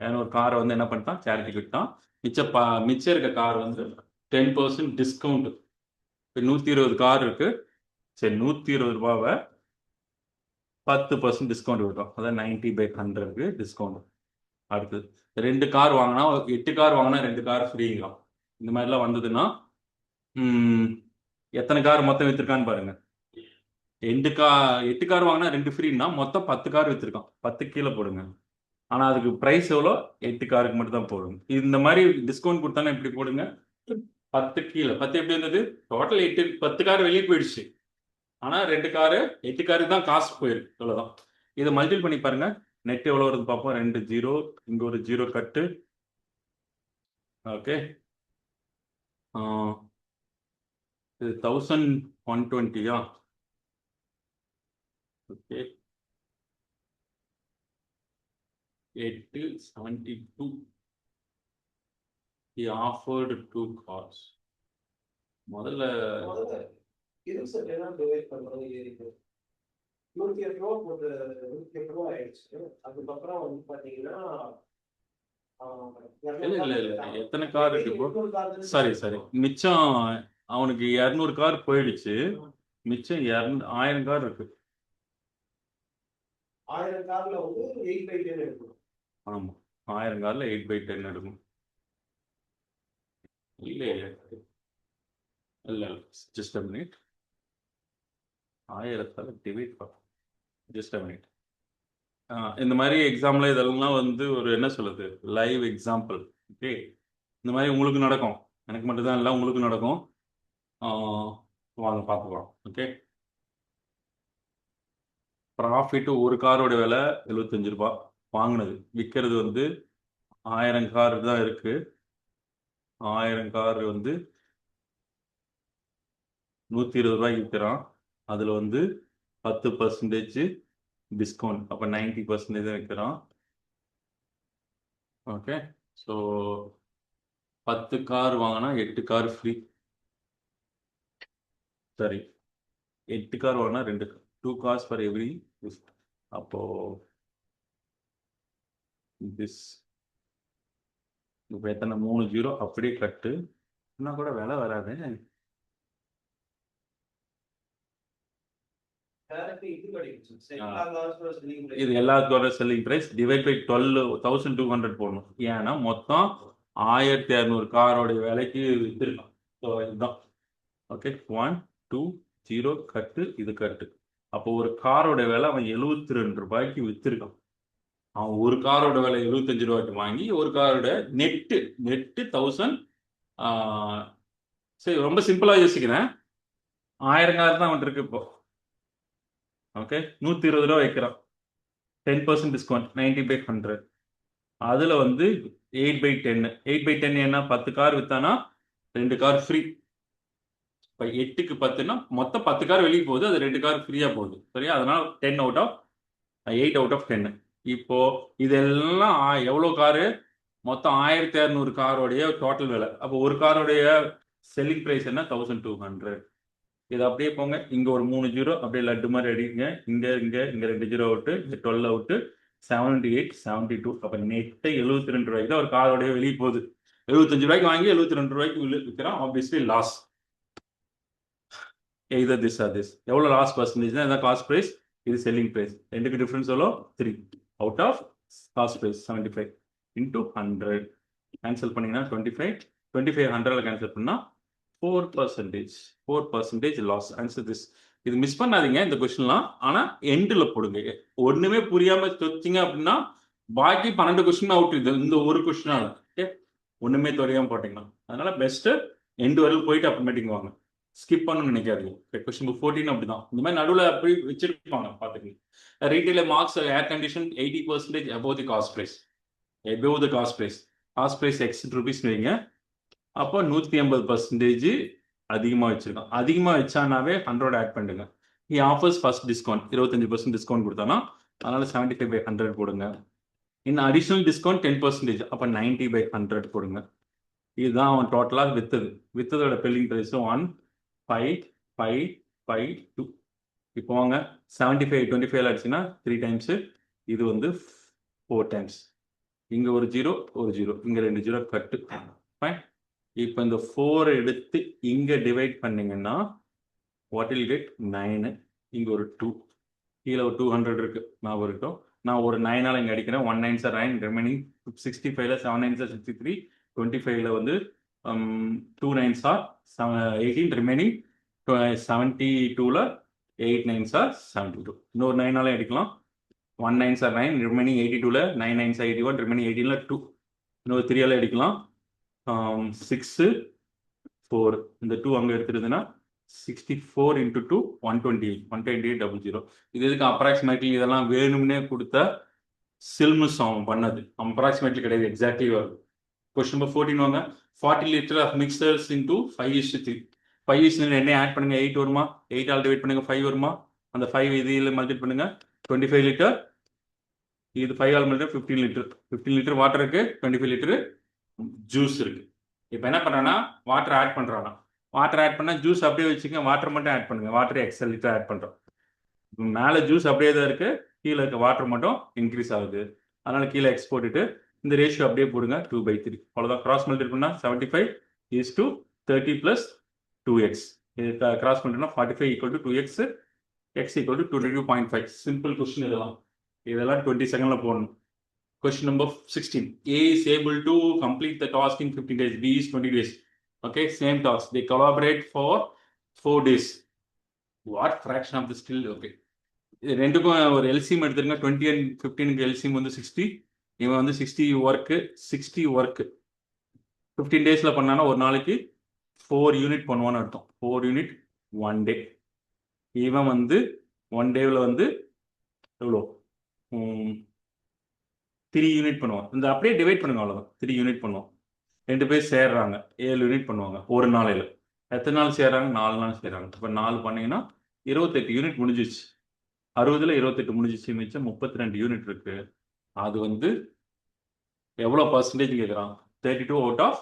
200 காரை வந்து என்ன பண்ணிட்டான், சேரிட்டிக்கு விட்டான். மிச்சம் இருக்க கார் வந்து 10% டிஸ்கவுண்ட். இப்போ 120 கார் இருக்கு. சரி, 120 ரூபாவை 10% டிஸ்கவுண்ட் விடுறோம். அதான் 90/100க்கு டிஸ்கவுண்ட். அடுத்தது 2 கார் வாங்கினா 8 கார் வாங்கினா 2 கார் ஃப்ரீங்களாம். இந்த மாதிரிலாம் வந்ததுன்னா எத்தனை கார் மொத்தம் விற்றுருக்கான்னு பாருங்க. 8 கார் வாங்கினா 2 ஃப்ரீன்னா மொத்தம் 10 கார் விற்றுருக்கான். 10 கீழே போடுங்க. ஆனால் அதுக்கு ப்ரைஸ் எவ்வளோ? 8 காருக்கு மட்டும் தான் போடுங்க. இந்த மாதிரி டிஸ்கவுண்ட் கொடுத்தாலும் எப்படி போடுங்க? 10 கீழே. 10 எப்படி இருந்தது? டோட்டல் 10 கார் வெளியே போயிடுச்சு. ஆனால் 2 காரு 8 காருக்கு தான் காசு போயிருக்கு. இவ்வளோதான். இதை மல்டிபிள் பண்ணி பாருங்க. நெட் எவ்வளோ வருது பார்ப்போம். 2 0, இங்கே ஒரு 0 கட்டு. ஓகே, இது 1120. ஓகே, 872. He offered 2 cars. முதல்ல இது சார் என்ன டிவைட் பண்றது இருக்கு. 108 ரூபா போட்டு 108 ரூபா ஆயிடுச்சு. அதுக்கப்புறம் வந்து பாத்தீங்கன்னா இல்ல எத்தனை கார் இருக்கு இப்போ? சரி மிச்சம் அவனுக்கு 200 கார் போயிடுச்சு. மிச்சம் 1000 கார் இருக்கு. 1000 கார்ல வந்து 8/10 எடுக்கணும். ஆமா, 1000 கார்ல 8/10 எடுக்கணும். இல்ல ஜஸ்ட் அ மினிட். 1000 டிவைட் பண்ண ஜஸ்ட் அ மினிட். இந்த மாதிரி எக்ஸாம்பிள் இதெல்லாம் வந்து ஒரு என்ன சொல்லுது, லைவ் எக்ஸாம்பிள். ஓகே, இந்த மாதிரி உங்களுக்கு நடக்கும். எனக்கு மட்டும்தான் இல்லை, உங்களுக்கு நடக்கும். வாங்க பார்த்துக்கலாம். ஓகே, ப்ராஃபிட் ஒரு காரோட விலை 75 ரூபாய் வாங்கினது. விற்கிறது வந்து 1000 கார் தான் இருக்கு. 1000 கார் வந்து 120 ரூபாய்க்கு விற்கிறான். அதில் வந்து 10% டிஸ்கவுண்ட். அப்போ 90% தான் விற்கிறான். ஓகே, ஸோ 10 கார் வாங்கினா 8 கார் ஃப்ரீ. சரி, 8 கார் வாங்கினா 2 cars ஃபார் எவ்ரி கிஃப்ட். அப்போ திஸ் இப்போ எத்தனை? 3 0 அப்படியே கட்டு. இன்னும் கூட விலை வராது. இது எல்லாத்தோட செல்லிங் பிரைஸ் டிவைட் பை 1200 போடணும். ஏன்னா மொத்தம் 1200 காரோடைய விலைக்கு வித்திருக்கான். ஸோ இதுதான். ஓகே, 1 2 0 கட்டு, இது கட்டு. அப்போ ஒரு காரோட விலை அவன் 72 ரூபாய்க்கு வித்திருக்கான். அவன் ஒரு காரோட விலை 75 ரூபாய்க்கு வாங்கி ஒரு காரோட நெட்டு 1000. சரி, ரொம்ப சிம்பிளா யோசிக்கிறேன். 1000 கார் தான் அவன் இருக்கு இப்போ. ஓகே, 120 ரூபா வைக்கிறான். 10% டிஸ்கவுண்ட் 90/100. அதில் வந்து 8/10. 8/10 என்ன? 10 கார் வித்தானா 2 கார் ஃப்ரீ. இப்போ 8க்கு 10னா மொத்தம் 10 கார் வெளியே போகுது, அது 2 கார் ஃப்ரீயாக போகுது. சரியா? அதனால 8 அவுட் ஆஃப் 10. இப்போ இதெல்லாம் எவ்வளோ காரு? மொத்தம் 1200 காரோடைய டோட்டல் விலை. அப்போ ஒரு காரோடைய செல்லிங் ப்ரைஸ் என்ன? 1200. இது அப்படியே போங்க. இங்கே ஒரு 3 0 அப்படியே லட்டு மாதிரி அடிங்க. இங்கே 2 0 அவுட்டு, இங்கே 12 அவுட்டு, 78 72. அப்போ நெட்டை 72 ரூபாய்க்கு தான் ஒரு காரோடைய வெளியே போகுது. 75 ரூபாய்க்கு வாங்கி 72 ரூபாய்க்கு விற்கிறான். Obviously loss. Either this or this. எவ்வளோ லாஸ் பர்சன்டேஜ் தான் இதான் காஸ்ட் ப்ரைஸ், இது செல்லிங் ப்ரைஸ். ரெண்டுக்கு டிஃப்ரென்ஸ் எவ்வளோ? 3 out of cost price 75 into 100. Cancel பண்ணிங்கன்னா 25. 100 கேன்சல் பண்ணால் 4% லாஸ். Answer this. இது மிஸ் பண்ணாதீங்க இந்த கொஸ்டின்லாம். ஆனால் எண்டில் போடுங்க. ஒன்றுமே புரியாமல் தொச்சிங்க அப்படின்னா பாக்கி 12 கொஸ்டின் அவுட். இது இந்த ஒரு கொஸ்டினால ஓகே, ஒன்றுமே தெரியாமல் போட்டிங்கன்னா. அதனால பெஸ்ட்டு எண்டு வரையில் போயிட்டு அப்புறமேட்டிங் வாங்க. ஸ்கிப் பண்ணணும்னு நினைக்காதீங்க. கொஸ்டின் புக் 14 அப்படிதான். இந்த மாதிரி நடுவில் அப்படி வச்சிருப்பாங்க பார்த்துக்கங்க. Retailer marks air condition 80% above the cost price. above the cost price. Cost price X rupees வைங்க. அப்போ 180% அதிகமாக வச்சிருக்கான். அதிகமாக வச்சானாவே 100 ஆட் பண்ணுங்க. He offers first discount 25% discount கொடுத்தானா, அதனால 75/100 போடுங்க. In additional discount 10%. அப்போ 90/100 போடுங்க. இதுதான் அவன் டோட்டலாக வித்ததோட பெல்லிங் ப்ரைஸ் 15 5 5 2. இப்போ வாங்க 75 25 ஆயிடுச்சுன்னா 3 டைம்ஸ், இது வந்து 4 டைம்ஸ். இங்க ஒரு 0 ஒரு 0, இங்க 2 0 கட்டு. ஃபைன். இப்போ இந்த 4 எடுத்து இங்க டிவைட் பண்ணீங்கன்னா வாட் வில் கெட் 9. இங்க ஒரு 2, கீழே ஒரு 200 இருக்கு, ஞாபகம் இருக்கட்டும். நான் ஒரு 9ஆல இங்க அடிக்கிறேன். 1 9s are 9, ரிமைனிங் 65ல 7 9s are 63, 25ல வந்து 2 9s are 18, remaining 72ல 8 9s are 72. இன்னொரு 9ஆல அடிக்கலாம். 1 9s are 9, ரிமைனிங் 82ல 9 9s are 81, ரிமைனிங் 18ல 2. இன்னொரு 3ஆல அடிக்கலாம். 6 4, இந்த 2 அங்க எடுத்துருதுன்னா 64 into 2 128 128 00. இது எதுக்கு அப்ராக்சிமேட்லி இதெல்லாம் வேணும்னே கொடுத்த சில்முஸ் அவன் பண்ணது. அப்ராக்சிமேட்லி கிடையாது, எக்ஸாக்ட்லி வரும். கொஸ்டின் நம்பர் 14 வாங்க. 40 லிட்டர் ஆஃப் மிக்சர்ஸ் இன்டூ 5:3. 5:3 என்ன ஆட் பண்ணுங்க, 8 வருமா? 8 ஆல் டிவைட் பண்ணுங்க, 5 வருமா? அந்த 5 இதில் மல்டிப்ளை பண்ணுங்க, 25 லிட்டர். இது 5 all multiply 15 litre. 15 litre water இருக்கு, 25 லிட்டர் ஜூஸ் இருக்கு. இப்போ என்ன பண்றானா, வாட்டர் ஆட் பண்றானா. வாட்டர் ஆட் பண்ணா ஜூஸ் அப்படியே வச்சுக்க, வாட்டர் மட்டும் ஆட் பண்ணுங்க. வாட்டர் எக்ஸல் லிட்டர் ஆட் பண்றோம். மேலே ஜூஸ் அப்படியே தான் இருக்கு, கீழே இருக்க வாட்டர் மட்டும் இன்க்ரீஸ் ஆகுது. அதனால கீழே எக்ஸ் போட்டுட்டு இந்த ரேஷியோ அப்படியே போடுங்க, 2/3. அவ்வளோதான். கிராஸ் மல்டிப்ளை பண்ணா 75 is to 30 plus 2x. இது கிராஸ் பண்ணிட்டோம்னா 45 equal to 2x, x equal to 22.5. Simple question இதெல்லாம். இதெல்லாம் 20 செகண்ட்ல போடணும். Question number 16. A is able to complete the task in 15 days. B is 20 days. Okay, same task. They collaborate for 4 days. What fraction of the still? Okay. ரெண்டுக்கும் ஒரு LCM எடுத்துருங்க. 20 and 15க்கு LCM வந்து 60. இவன் வந்து 60 ஒர்க்கு 15 டேஸ்ல பண்ணானா ஒரு நாளைக்கு 4 யூனிட் பண்ணுவான்னு அர்த்தம். 4 யூனிட் 1 டே. இவன் வந்து 1 டேவில் வந்து எவ்வளோ 3 யூனிட் பண்ணுவான். இந்த அப்படியே டிவைட் பண்ணுங்க, அவ்வளோதான். 3 யூனிட் பண்ணுவான். 2 பேர் சேர்றாங்க, 7 யூனிட் பண்ணுவாங்க ஒரு நாளையில். எத்தனை நாள் சேர்றாங்க? 4 நாள் சேர்றாங்க. இப்போ 4 பண்ணீங்கன்னா 28 யூனிட் முடிஞ்சிச்சு. 60ல் 28 முடிஞ்சிச்சு, மிச்சம் 32 யூனிட் இருக்கு. அது வந்து எவ்வளோ பர்சன்டேஜ் கேட்குறான்? 32 அவுட் ஆஃப்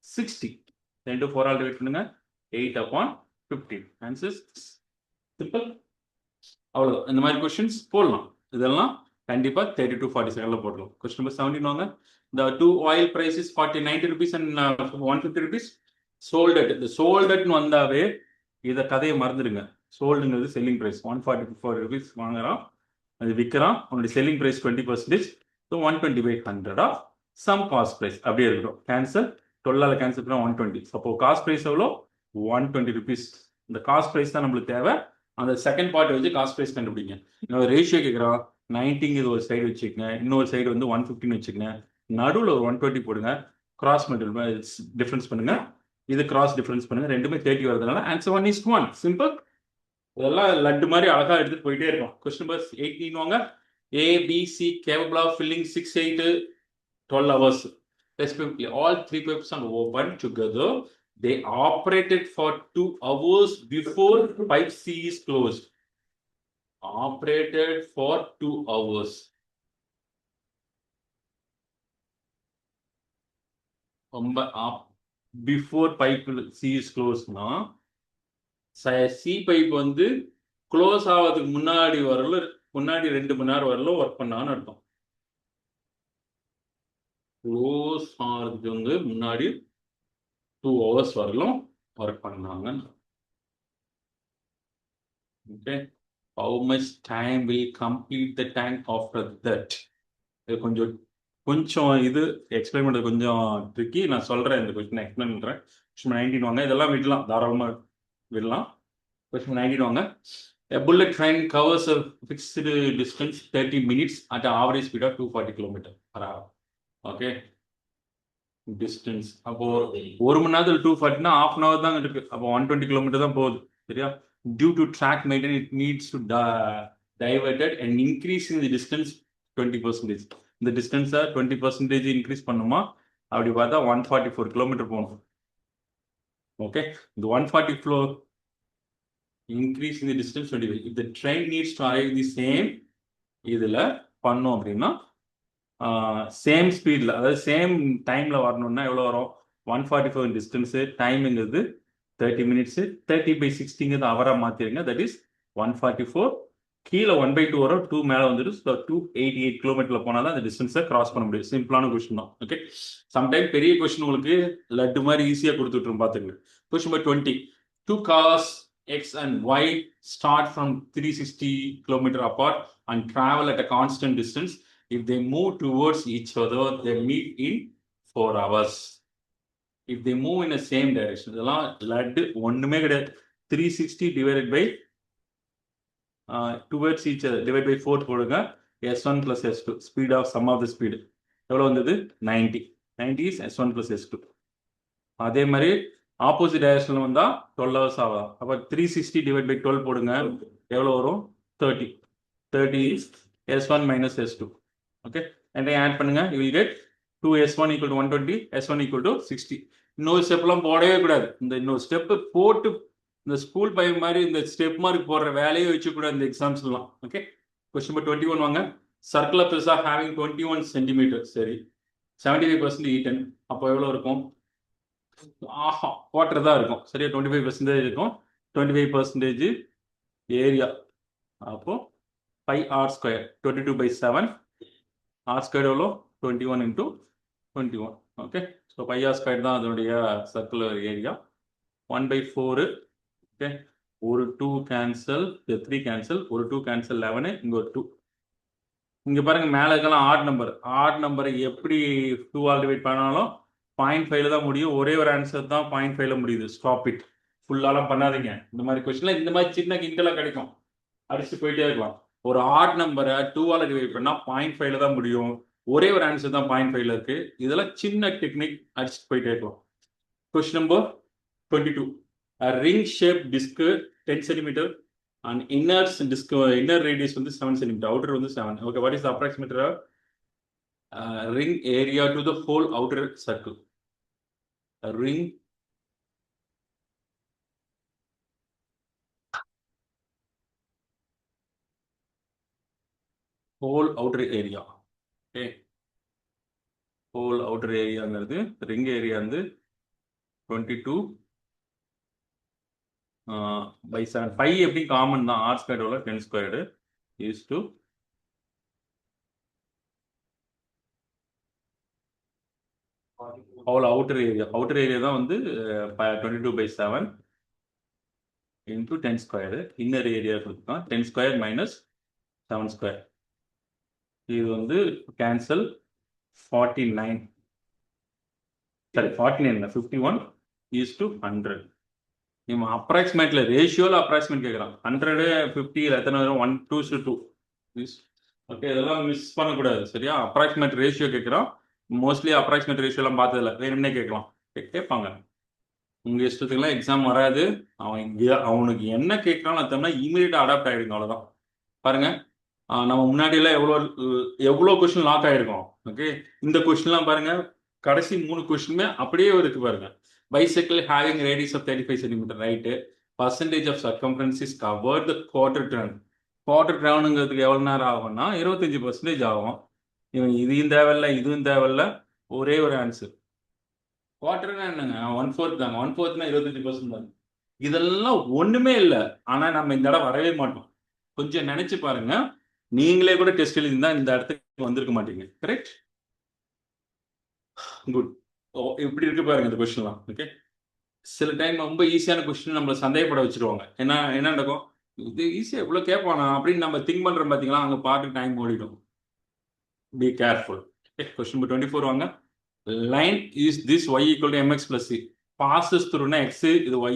60. 2 4 ஆல் டிவைட் பண்ணுங்க, 8/15. Answer simple. அவ்வளோதான். இந்த மாதிரி கொஸ்டின்ஸ் போடலாம். இதெல்லாம் கண்டிப்பா 30 to 40 செகண்ட்ல போடலாம். கொஸ்டின் நம்பர் 17 வாங்க. The two oil prices 90 rupees and 150 rupees sold at. The sold at வந்தாவே இத கதையை மறந்துடுங்க. சோல்டுங்கிறது செல்லிங் பிரைஸ். 144 rupees வாங்குறான், அது விற்கிறான். உன்னுடைய selling price 20%. So 120/100 of some cost price அப்படியே இருக்கட்டும். கேன்சல் 12ஆல கேன்சல் பண்ணா 120. அப்போ காஸ்ட் பிரைஸ் எவ்வளோ? 120 rupees. இந்த காஸ்ட் பிரைஸ் தான் நம்மளுக்கு தேவை. அந்த செகண்ட் பார்ட் வச்சு காஸ்ட் பிரைஸ் கண்டுபிடிங்க. இன்னொரு ரேஷியோ கேட்குறான். 90 இது ஒரு சைடு வச்சுக்கங்க, இன்னொரு சைடு வந்து 115 வச்சுக்கங்க, நடுவில் ஒரு 120 போடுங்க. கிராஸ் மல்டிபிள் டிஃபரன்ஸ் பண்ணுங்க, இது கிராஸ் டிஃபரன்ஸ் பண்ணுங்க, ரெண்டுமே 30 வரதுனால ஆன்சர் 1:1. சிம்பிள். இதெல்லாம் லட்டு மாதிரி அழகா எடுத்துட்டு போயிட்டே இருக்கும். கொஸ்டின் நம்பர் 18 வாங்க. A, B, C capable of filling 6, 8, 12 hours respectively. All 3 pipes are open together. They operated for 2 hours before pipe C is closed. Operated for 2 hours. Before pipe C is closed na C pipe வந்து close ஆகிறதுக்கு முன்னாடி வரல, முன்னாடி 2 மணி நேரம் வரல work பண்ணான்னு அர்த்தம். Close ஆகிறதுக்கு வந்து முன்னாடி 2 hours வரலும் ஒர்க் பண்ணாங்க. Okay. How much time will complete the tank after that? இது கொஞ்சம் இது எக்ஸ்பிளைன் பண்ணுறது கொஞ்சம் ட்ரிக்கி. நான் சொல்கிறேன், இந்த கொஸ்டின் எக்ஸ்பிளைன் பண்ணுறேன். கொஸ்டின் 19 வாங்க. இதெல்லாம் விடலாம், தாராளமாக விடலாம். கொஸ்டின் 19 வாங்க. A bullet train covers a fixed distance 30 minutes at an average speed of 240 km/h. Okay. Distance அப்போ 1 மணி நேரத்தில் 240னா half an hour தான் இருக்கு. அப்போ 120 km தான் போகுது. சரியா? Due to track maintenance, it needs to diverted and increasing the distance 20%. இந்த டிஸ்டன்ஸை 20% increase பண்ணுமா? அப்படி பார்த்தா 144 km போகணும். ஓகே. இந்த 144 increase in the distance 25. If the train needs to arrive the same இதில் பண்ணோம் அப்படின்னா சேம் ஸ்பீடில், அதாவது சேம் டைமில் வரணும்னா எவ்வளோ வரும்? 144 டிஸ்டன்ஸு, டைமுங்கிறது 30 மினிட்ஸ் 30/60 அவரா மாத்திருங்க. That is 144. கீழே 1/2 வரும், 2 மேலே வந்துட்டு 288 கிலோமீட்டர்ல போனால் தான் அந்த டிஸ்டன்ஸை கிராஸ் பண்ண முடியும். சிம்பிளான கொஸ்டின் தான். ஓகே, சம்டைம் பெரிய கொஸ்டின் உங்களுக்கு லட்டு மாதிரி ஈஸியாக கொடுத்துட்ரும் பார்த்துங்க. Question number 20. 2 cars X and Y start from 360 kilometer apart and travel at a constant distance. If they move towards each other, they meet in 4 hours. If they move in the same direction. இதெல்லாம் லட்டு ஒண்ணுமே கிடையாது. 360 divided by towards each other divided by 4 போடுங்க. S1 plus S2 speed of sum of the speed எவ்வளவு வந்தது? 90. 90 is S1 plus S2. அதே மாதிரி opposite டைரக்ஷன்ல வந்தா 12 hours ஆகும். அப்ப 360 divided by 12 போடுங்க. எவ்வளவு வரும்? 30. 30 is S1 minus S2. Okay, and add பண்ணுங்க. you will get 2S1 equal to 120, S1 equal to 60. இன்னொரு ஸ்டெப்லாம் போடவே கூடாது. இந்த இன்னொரு ஸ்டெப் போட்டு இந்த ஸ்கூல் பையன் மாதிரி இந்த ஸ்டெப் மார்க் போடுற வேலையை வச்சுக்கூடாது இந்த எக்ஸாம்ஸ்லாம். ஓகே, கொஸ்டின் நம்பர் 21 வாங்க. சர்க்கிள் ஆஃப் ப்ரிசா ஹேவிங் 21 சென்டிமீட்டர். சரி, 75% E10. அப்போ எவ்வளோ இருக்கும்? ஆஹா, குவார்டர் தான் இருக்கும். சரியா, 25% இருக்கும். 25% ஏரியா. அப்போ 5R², 22/7. R² எவ்வளோ? 21 into 21. ஓகே, ஸோ 5R² தான் அதனுடைய சர்க்குலர் ஏரியா. 1/4. ஓகே, ஒரு 2 கேன்சல், 3 கேன்சல், ஒரு 2 கேன்சல் 11, இங்க ஒரு 2. இங்க பாருங்க, மேல இருக்கலாம் ஆட் நம்பரை எப்படி 2 ஆல் டிவைட் பண்ணாலும் 0.5ல தான் முடியும். ஒரே ஒரு ஆன்சர் தான் 0.5ல முடியுது. ஸ்டாப் இட், ஃபுல்லாலாம் பண்ணாதீங்க. இந்த மாதிரி கொஸ்டின்ல இந்த மாதிரி சின்ன கிண்டெல்லாம் கிடைக்கும், அடிச்சுட்டு போயிட்டே இருக்கலாம். ஒரு ஆட் நம்பரை 2 ஆல் டிவைட் பண்ணா 0.5ல தான் முடியும். ஒரே ஒரு ஆன்சர் தான் 0.5ல இருக்கு. இதெல்லாம் சின்ன டெக்னிக், அடிச்சுட்டு போயிட்டே இருக்கலாம். Question number 22. A ring shaped disc 10 cm and inner radius வந்து 7 cm, outer வந்து 7. Okay, what is the approximate ring area to the whole outer circle? A ring whole outer area. Okay, whole outer area ring area வந்து 22 by 7. 5 எப்படி common தான், R² 10² is to whole outer area தான் வந்து 22/7 into 10². inner area கொடுத்துருக்கோம் 10² minus 7². இது வந்து cancel 49, சரி 49 51 is to 100. இவன் அப்ராக்சிமேட்ல ரேஷியோல அப்ராக்சிமேட் கேட்குறான். 100 50 எத்தனை வரும்? 1 2:2. ஓகே, இதெல்லாம் மிஸ் பண்ணக்கூடாது. சரியா, அப்ராக்சிமேட் ரேஷியோ கேட்குறான். மோஸ்ட்லி அப்ராக்சிமேட் ரேஷியோலாம் பார்த்ததில்ல, வேணும்னே கேட்பாங்க. உங்க இஷ்டத்துக்குலாம் எக்ஸாம் வராது. அவனுக்கு என்ன கேட்கறான்னு அர்த்தம்னா இமீடியட்டா அடாப்ட் ஆயிடுங்க, அவ்வளோதான். பாருங்க, நம்ம முன்னாடியெல்லாம் எவ்வளோ கொஸ்டின் லாக் ஆயிருக்கோம். ஓகே, இந்த கொஸ்டின்லாம் பாருங்க, கடைசி 3 கொஸ்டினுமே அப்படியே இருக்கு பாருங்க. Bicycle having radius of 35 cm, right? Percentage of circumference is covered the quarter turn. Quarter turnங்கிறதுக்கு எவ்வளோ நேரம் ஆகும்னா 25% ஆகும். இதையும் தேவையில்ல, இதுவும் தேவையில்ல, ஒரே ஒரு ஆன்சர். குவார்டர்னா என்னங்க? 1/4 தாங்க. 1/4னா 25% தாங்க. இதெல்லாம் ஒண்ணுமே இல்லை. ஆனா நம்ம இந்த இடம் வரவே மாட்டோம். கொஞ்சம் நினைச்சு பாருங்க, நீங்களே கூட டெஸ்ட் எழுதிருந்தா இந்த இடத்துக்கு வந்திருக்க மாட்டீங்க. Correct, good. இப்படி இருக்கு பாருங்க இந்த கொஸ்டின்லாம். ஓகே, சில டைம் ரொம்ப ஈஸியான கொஸ்டின் நம்மளை சந்தேகப்பட வச்சிருவாங்க. என்ன நடக்கும்? இது ஈஸியா இவ்வளவு கேட்பானா அப்படின்னு நம்ம திங்க் பண்றோம் பாத்தீங்களா, அங்க பாட்டு டைம் ஓடிடும். Be careful. கொஸ்டின் நம்பர் 24 வாங்க. Line is this y equal to mx plus c passes through x, இது y,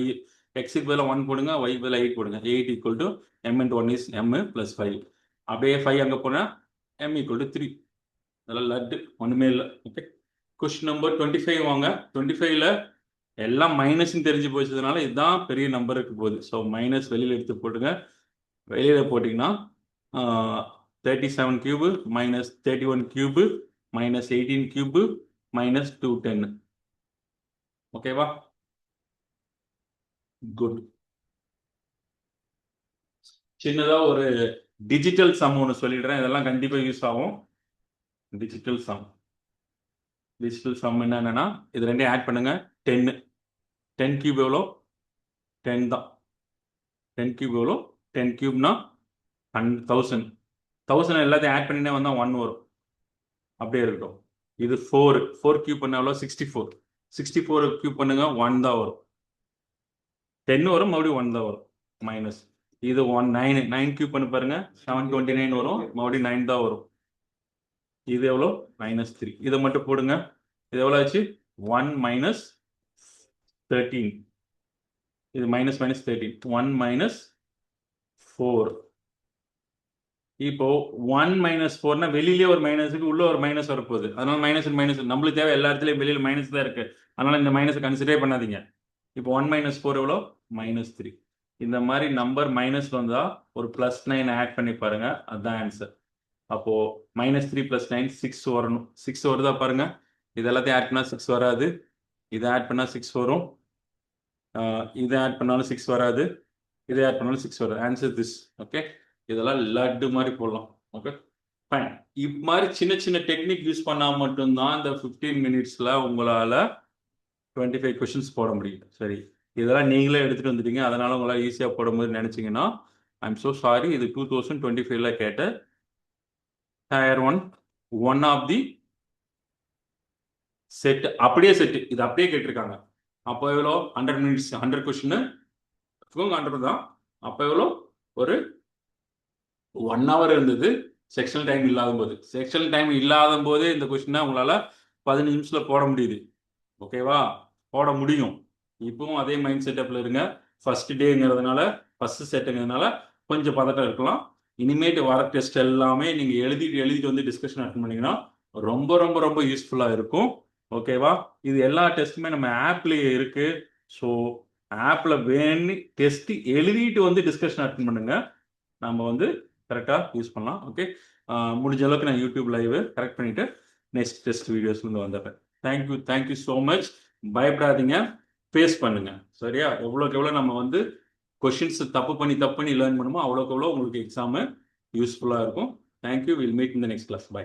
x க்கு பதிலா 1 போடுங்க, y க்கு பதிலா 8 போடுங்க. 8 equal to m into 1 is m plus 5. அப்படியே 5 அங்க போனா m equal to 3. அதெல்லாம் லட்டு, ஒண்ணுமே இல்லை. ஓகே, கொஸ்டின் நம்பர் 25 வாங்க. 25ல எல்லாம் மைனஸ்ன்னு தெரிஞ்சு போச்சதுனால இதுதான் பெரிய நம்பருக்கு போகுது. ஸோ மைனஸ் வெளியில் எடுத்து போட்டுங்க. வெளியில் போட்டிங்கன்னா 37 cube minus 31 cube minus 18 cube minus 210. ஓகேவா? குட். சின்னதாக ஒரு டிஜிட்டல் சம் ஒன்று சொல்லிடுறேன், இதெல்லாம் கண்டிப்பாக யூஸ் ஆகும். டிஜிட்டல் சம் என்னன்னா இது ரெண்டையும் ஆட் பண்ணுங்க. 10 கியூப் எவ்வளோ? 10 தான். 10 கியூப் எவ்வளோ? 10 கியூப்னா 1000. 1000 எல்லாத்தையும் ஆட் பண்ணினே வந்தால் 1 வரும். அப்படியே இருக்கட்டும். இது 4 கியூப் பண்ண எவ்வளோ? 64. 64 கியூப் பண்ணுங்க, 1 தான் வரும். 10 வரும், மறுபடியும் 1 தான் வரும். மைனஸ் இது 9 கியூப் பண்ணி பாருங்க, 729 வரும், மறுபடியும் 9 தான் வரும். இது எவ்வளோ? -3. இதை மட்டும் போடுங்க. இது எவ்வளோ ஆச்சு? 1 - 13. இது -13. 1 - 4. இப்போ 1 - 4னா வெளியிலேயே ஒரு மைனஸுக்கு உள்ள ஒரு மைனஸ் வரப்போகுது. அதனால மைனஸ் நம்மளுக்கு தேவை எல்லா இடத்துலையும் வெளியில் மைனஸ் தான் இருக்கு. அதனால இந்த மைனஸை கன்சிடரே பண்ணாதீங்க. இப்போ 1 - 4 எவ்வளோ? -3. இந்த மாதிரி நம்பர் மைனஸ் வந்தா ஒரு +9 ஆட் பண்ணி பாருங்க, அதுதான் ஆன்சர். அப்போ -3 + 9 6 வரணும். 6 வருதா பாருங்க. இது எல்லாத்தையும் ஆட் பண்ணா 6 வராது. இதை ஆட் பண்ணா 6 வரும். இதை ஆட் பண்ணாலும் 6 வராது. இதை ஆட் பண்ணாலும் 6 வராது. Answer this. ஓகே, இதெல்லாம் லட்டு மாதிரி போடலாம். Okay fine. இது மாதிரி சின்ன சின்ன டெக்னிக் யூஸ் பண்ணால் மட்டும்தான் இந்த 15 மினிட்ஸில் உங்களால் 25 கொஷின்ஸ் போட முடியும். சரி, இதெல்லாம் நீங்களே எடுத்துகிட்டு வந்துட்டீங்க, அதனால் உங்களால் ஈஸியாக போடும்போது நினச்சிங்கன்னா ஐம் ஸோ சாரி. இது 2025 கேட்ட Tier 1 one of the set. அப்படியே செட்டு இது அப்படியே கேட்டிருக்காங்க. அப்போ எவ்வளோ? 100 மினிட்ஸ் 100 கொஷின் 100 தான். அப்போ எவ்வளோ? ஒரு 1 hour இருந்தது செக்ஷனல் டைம் இல்லாத போது. செக்ஷனல் டைம் இல்லாத போதே இந்த கொஸ்டினை உங்களால் 15 நிமிஷத்தில் போட முடியுது. ஓகேவா? போட முடியும். இப்பவும் அதே மைண்ட் செட்டப்பில் இருங்க. ஃபர்ஸ்ட் டேங்கிறதுனால, ஃபர்ஸ்ட் செட்டுங்கிறதுனால கொஞ்சம் பதட்டம் இருக்கலாம். இனிமேட்டு வர டெஸ்ட் எல்லாமே நீங்கள் எழுதிட்டு வந்து டிஸ்கஷன் அட்டன் பண்ணிங்கன்னா ரொம்ப ரொம்ப ரொம்ப யூஸ்ஃபுல்லாக இருக்கும். ஓகேவா? இது எல்லா டெஸ்ட்டுமே நம்ம ஆப்லேயே இருக்குது. ஸோ ஆப்பில் வேண்டி டெஸ்ட் எழுதிட்டு வந்து டிஸ்கஷன் அட்டன் பண்ணுங்க. நம்ம வந்து கரெக்டாக யூஸ் பண்ணலாம். ஓகே, முடிஞ்ச அளவுக்கு நான் யூடியூப் லைவ் கரெக்ட் பண்ணிவிட்டு நெக்ஸ்ட் டெஸ்ட் வீடியோஸ்லேருந்து வந்துடுறேன். Thank you so much. பயப்படாதீங்க, ஃபேஸ் பண்ணுங்க. சரியா? எவ்வளோக்கு எவ்வளோ நம்ம வந்து கொஷின்ஸ் தப்பு பண்ணி லேர்ன் பண்ணுமோ அவ்வளோக்கு எவ்வளோ உங்களுக்கு எக்ஸாமு யூஸ்ஃபுல்லாக இருக்கும். Thank you. Will meet in the next class. By.